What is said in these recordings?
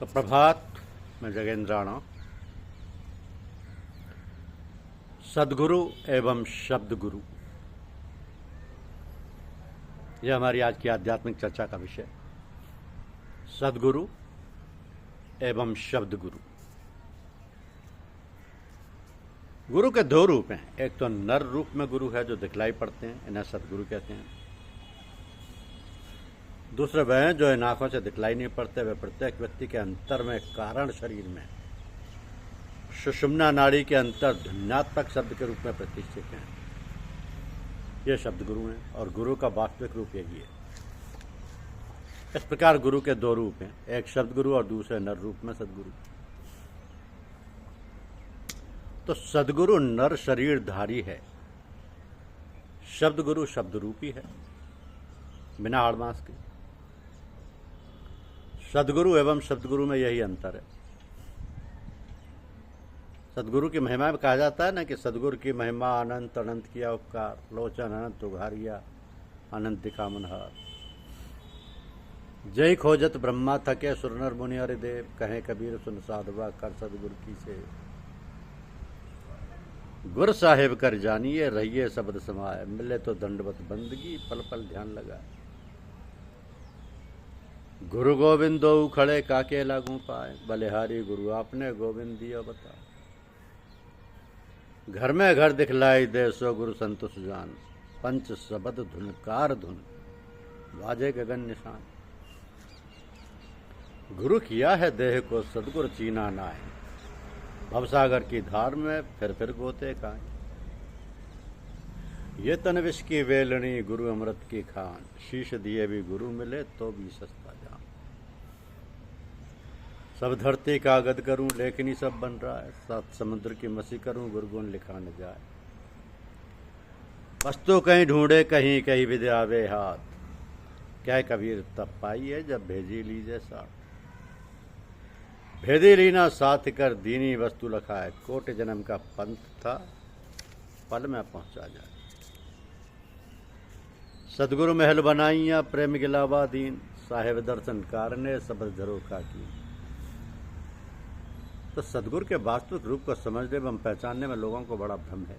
सुप्रभात। मैं जगेंद्राणा। सद्गुरु एवं शब्द गुरु, यह हमारी आज की आध्यात्मिक चर्चा का विषय। सद्गुरु एवं शब्द गुरु। गुरु के दो रूप हैं। एक तो नर रूप में गुरु है जो दिखलाई पड़ते हैं, इन्हें सद्गुरु कहते हैं। दूसरे वह हैं जो इन आंखों से दिखलाई नहीं पड़ते, वे प्रत्येक व्यक्ति के अंतर में, कारण शरीर में, सुषुम्ना नाड़ी के अंतर ध्वन्यात्मक शब्द के रूप में प्रतिष्ठित हैं। ये शब्द गुरु हैं और गुरु का वास्तविक रूप यही है। इस प्रकार गुरु के दो रूप हैं, एक शब्द गुरु और दूसरे नर रूप में सद्गुरु। तो सद्गुरु नर शरीरधारी है, शब्द गुरु शब्द रूपी है, बिना आड़मास के। सद्गुरु एवं शब्दगुरु में यही अंतर है। सद्गुरु की महिमा में कहा जाता है ना कि सद्गुरु की महिमा अनंत, अनंत किया उपकार, लोचन अनंत उघारिया, अनंत दिखा मनहार। जय खोजत ब्रह्मा थके सुर नर मुनि हरिदेव, कहें कबीर सुन साधवा कर सद्गुरु की से। गुर साहिब कर जानिए रहिए शब्द समाए, मिले तो दंडवत बंदगी पल पल ध्यान लगाए। गुरु गोविंद दो खड़े काके लागू पाए, बलिहारी गुरु आपने गोविंद दिया बता। घर में घर दिखलाई दे सो गुरु संतोष जान, पंच शबद धुनकार धुन बाजे गगन निशान। गुरु किया है देह को सदगुरु चीना नाय, भवसागर की धार में फिर गोते खाए। ये तन विष की वेलणी गुरु अमृत की खान, शीश दिए भी गुरु मिले तो भी सस्ता जान। सब धरती का गद करूं लेखनी सब बन रहा है, सात समुद्र की मसी करूं गुरगुन लिखा न जाए। वस्तु कहीं ढूंढे कहीं कहीं विद्या आवे हाथ, क्या कबीर तब पाई है जब भेजी लीजिए साथ। भेदी लीना साथ कर दीनी वस्तु लखाए, कोट जन्म का पंथ था पल में पहुंचा जाए। सदगुरु महल बनाइया प्रेम गिलावा दीन, साहेब दर्शन कारने सबद झरोखा की। तो सदगुरु के वास्तविक रूप को समझने एवं पहचानने में लोगों को बड़ा भ्रम है।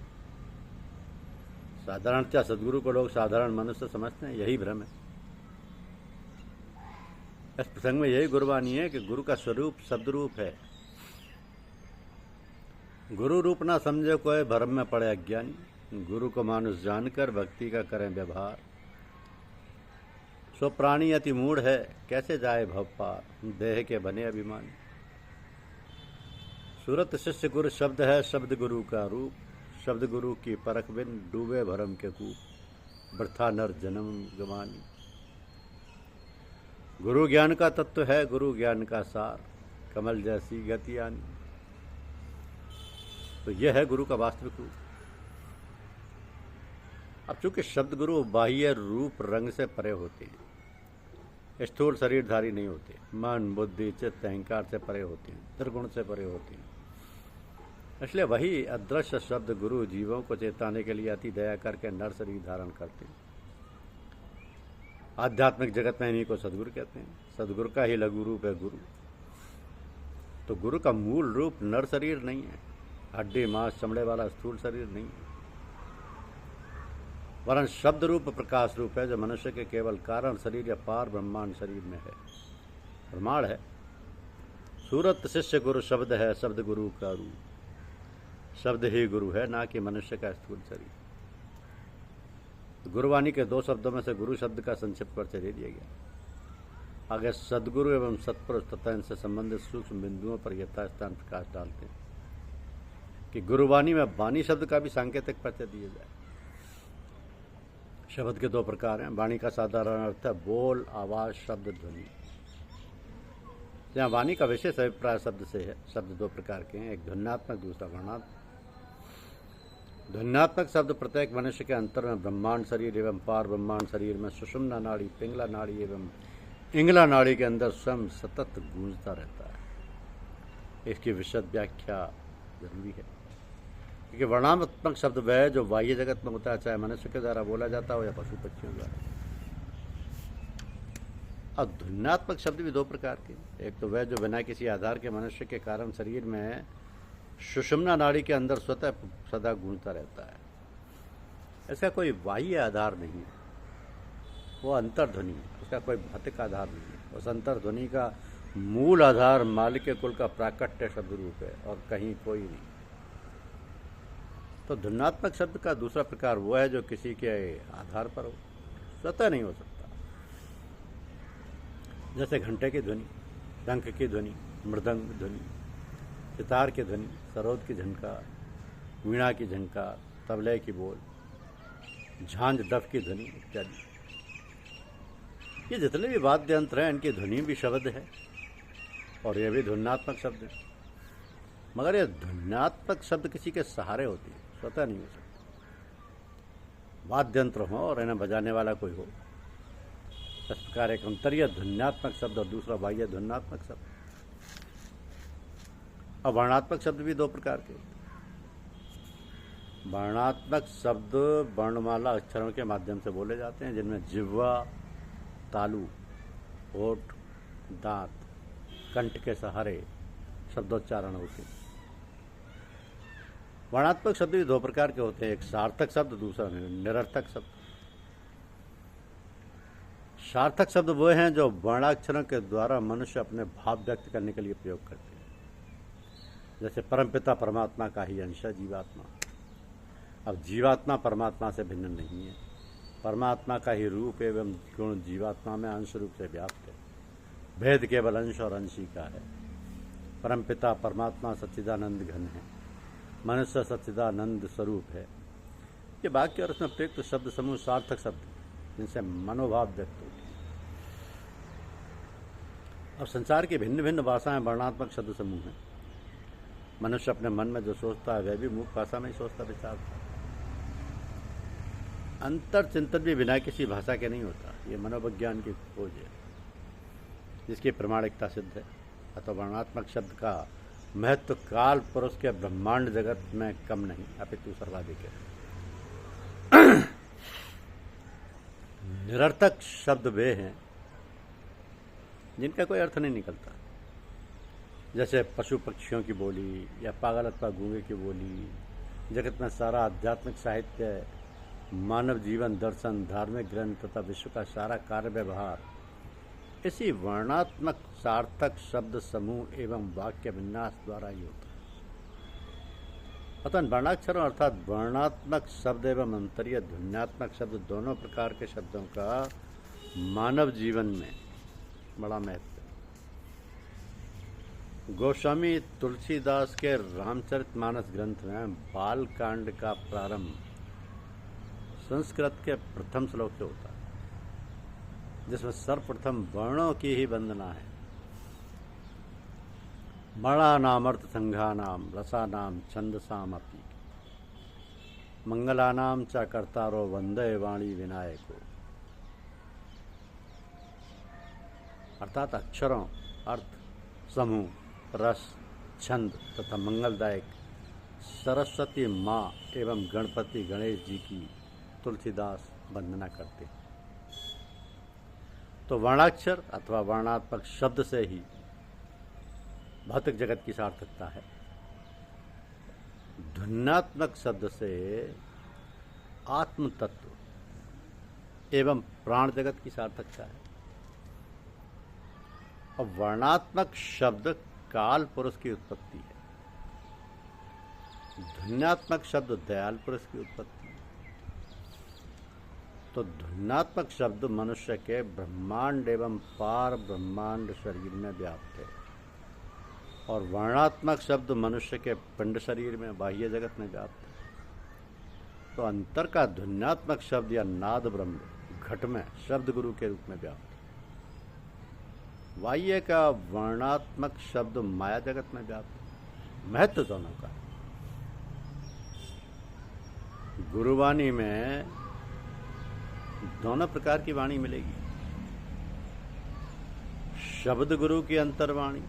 साधारणतः सदगुरु को लोग साधारण मनुष्य समझते हैं, यही भ्रम है। इस प्रसंग में यही गुरबानी है कि गुरु का स्वरूप शब्द रूप है। गुरु रूप ना समझे कोई भ्रम में पड़े अज्ञानी, गुरु को मानुष जानकर भक्ति का करें व्यवहार। सो प्राणी अति मूढ़ है कैसे जाए भव पार, देह के बने अभिमानी। सूरत शिष्य गुरु शब्द है शब्द गुरु का रूप, शब्द गुरु की परख बिन डूबे भरम के कूप, वृथा नर जन्म गवानी। गुरु ज्ञान का तत्व है गुरु ज्ञान का सार, कमल जैसी गति आनी। तो यह है गुरु का वास्तविक रूप। अब चूंकि शब्द गुरु बाह्य रूप रंग से परे होते हैं, स्थूल शरीरधारी नहीं होते, मन बुद्धि चित्त अहंकार से परे होते हैं, त्रिगुण से परे होते हैं, इसलिए वही अदृश्य शब्द गुरु जीवों को चेताने के लिए अति दया करके नर शरीर धारण करते हैं। आध्यात्मिक जगत में इन्हीं को सदगुरु कहते हैं। सदगुरु का ही लघु रूप है गुरु। तो गुरु का मूल रूप नर शरीर नहीं है, हड्डी मांस चमड़े वाला स्थूल शरीर नहीं है, वरन शब्द रूप प्रकाश रूप है जो मनुष्य के केवल कारण शरीर या पार ब्रह्मांड शरीर में है, प्रमाण है। सूरत शिष्य गुरु शब्द है शब्द गुरु का रूप, शब्द ही गुरु है ना कि मनुष्य का स्थूल शरीर। गुरुवाणी के दो शब्दों में से गुरु शब्द का संक्षिप्त परिचय दे दिया गया। आगे सदगुरु एवं सत्पुरुष तथा इनसे संबंधित सूक्ष्म बिंदुओं पर यथास्थान प्रकाश डालते हैं कि गुरुवाणी में वाणी शब्द का भी सांकेतिक परिचय दिया जाए। शब्द के दो प्रकार हैं। वाणी का साधारण अर्थ है बोल, आवाज, शब्द, ध्वनि। यहाँ वाणी का विशेष अभिप्राय शब्द से है। शब्द दो प्रकार के हैं, एक ध्वन्यात्मक, दूसरा वर्णात्मक। ध्वन्यात्मक शब्द प्रत्येक मनुष्य के अंतर में ब्रह्मांड शरीर एवं पार ब्रह्मांड शरीर में सुषुम्ना नाड़ी, पिंगला नाड़ी एवं इंगला नाड़ी के अंदर स्वयं सतत गूंजता रहता है। इसकी विशद व्याख्या जरूरी है, क्योंकि वर्णात्मक शब्द वह है जो बाह्य जगत में होता है, चाहे मनुष्य के द्वारा बोला जाता हो या पशु पक्षियों द्वारा। और ध्वन्यात्मक शब्द भी दो प्रकार के, एक तो वह जो बिना किसी आधार के मनुष्य के कारण शरीर में सुषुम्ना नाड़ी के अंदर स्वतः सदा गूंजता रहता है। इसका कोई बाह्य आधार नहीं है, वो अंतर्ध्वनि है, उसका कोई भौतिक आधार नहीं है। उस अंतर्ध्वनि का मूल आधार मालिक कुल का प्राकट्य शब्द रूप है और कहीं कोई नहीं। तो ध्वन्यात्मक शब्द का दूसरा प्रकार वो है जो किसी के आधार पर हो, स्वतः नहीं हो सकता। जैसे घंटे की ध्वनि, शंख की ध्वनि, मृदंग ध्वनि, सितार की ध्वनि, सरोद की झनकार, वीणा की झनकार, तबले की बोल, झांझ डफ की ध्वनि इत्यादि। ये जितने भी वाद्य यंत्र हैं इनकी ध्वनि भी शब्द है और ये भी ध्वन्यात्मक शब्द है। मगर ये ध्वन्यात्मक शब्द किसी के सहारे होती है, स्वतः नहीं हो सकता। वाद्य यंत्र हो और इन्हें बजाने वाला कोई हो, इस प्रकार एक अंतरीय ध्वन्यात्मक शब्द और दूसरा बाह्य ध्वन्यात्मक शब्द। और वर्णात्मक शब्द भी दो प्रकार के। वर्णात्मक शब्द वर्णमाला अक्षरों के माध्यम से बोले जाते हैं, जिनमें जिह्वा, तालु, होठ, दांत, कंठ के सहारे शब्दोच्चारण होते हैं। वर्णात्मक शब्द भी दो प्रकार के होते हैं, एक सार्थक शब्द, दूसरा निरर्थक शब्द। सार्थक शब्द वो हैं जो वर्णाक्षरों के द्वारा मनुष्य अपने भाव व्यक्त करने के लिए प्रयोग करते हैं। जैसे परमपिता परमात्मा का ही अंश है जीवात्मा। अब जीवात्मा परमात्मा से भिन्न नहीं है, परमात्मा का ही रूप एवं गुण जीवात्मा में अंश रूप से व्याप्त है। भेद केवल अंश और अंशी का है। परमपिता परमात्मा सच्चिदानंद घन है, मनुष्य सच्चिदानंद स्वरूप है। ये वाक्य और उसमें प्रयुक्त शब्द समूह सार्थक शब्द जिनसे मनोभाव व्यक्त होती है। अब संसार की भिन्न भिन्न भाषाएं वर्णात्मक शब्द समूह हैं। मनुष्य अपने मन में जो सोचता है वह भी मुख भाषा में ही सोचता विचारता है। अंतर चिंतन भी बिना किसी भाषा के नहीं होता। ये मनोविज्ञान की खोज है जिसकी प्रमाणिकता सिद्ध है। अतः वर्णात्मक शब्द का महत्व काल पुरुष के ब्रह्मांड जगत में कम नहीं अपितु सर्वाधिक है। निरर्थक शब्द वे हैं जिनका कोई अर्थ नहीं निकलता, जैसे पशु पक्षियों की बोली या पागल अथवा गूंगे की बोली। जगत में सारा आध्यात्मिक साहित्य, मानव जीवन दर्शन, धार्मिक ग्रंथ तथा विश्व का सारा कार्य व्यवहार इसी वर्णात्मक सार्थक शब्द समूह एवं वाक्य विन्यास द्वारा ही होता है। अतः वर्णाक्षरों अर्थात वर्णात्मक शब्द एवं अंतरीय ध्वन्यात्मक शब्द दोनों प्रकार के शब्दों का मानव जीवन में बड़ा महत्व है। गोस्वामी तुलसीदास के रामचरितमानस ग्रंथ में बाल कांड का प्रारंभ संस्कृत के प्रथम श्लोक से होता है, जिसमें सर्वप्रथम वर्णों की ही वंदना है। वर्णानाम अर्थ संघानाम रसानाम छंदसाम अपि मंगलानाम च कर्तारो वंदे वाणी विनायको। अर्थात अक्षरों, अर्थ, समूह, रस, छंद तथा मंगलदायक सरस्वती माँ एवं गणपति गणेश जी की तुलसीदास वंदना करते हैं। तो वर्णाक्षर अथवा वर्णात्मक शब्द से ही भौतिक जगत की सार्थकता है। ध्वन्यात्मक शब्द से आत्म तत्व एवं प्राण जगत की सार्थकता है। और वर्णात्मक शब्द काल पुरुष की उत्पत्ति है। ध्वन्यात्मक शब्द दयाल पुरुष की उत्पत्ति है। तो ध्वन्यात्मक शब्द मनुष्य के ब्रह्मांड एवं पार ब्रह्मांड शरीर में व्याप्त है और वर्णात्मक शब्द मनुष्य के पिंड शरीर में बाह्य जगत में व्याप्त है। तो अंतर का ध्वन्यात्मक शब्द या नाद ब्रह्म घट में शब्द गुरु के रूप में व्याप्त है। बाह्य का वर्णात्मक शब्द माया जगत में व्याप्त है। महत्व दोनों का। गुरुवाणी में दोनों प्रकार की वाणी मिलेगी। शब्द गुरु की अंतर्वाणी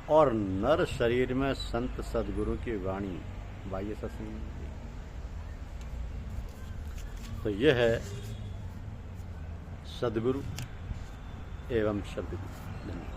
और नर शरीर में संत सदगुरु की वाणी बाह्य सत्संग में मिलेगी। तो यह है सद्गुरु एवं सद्गुरु। धन्यवाद।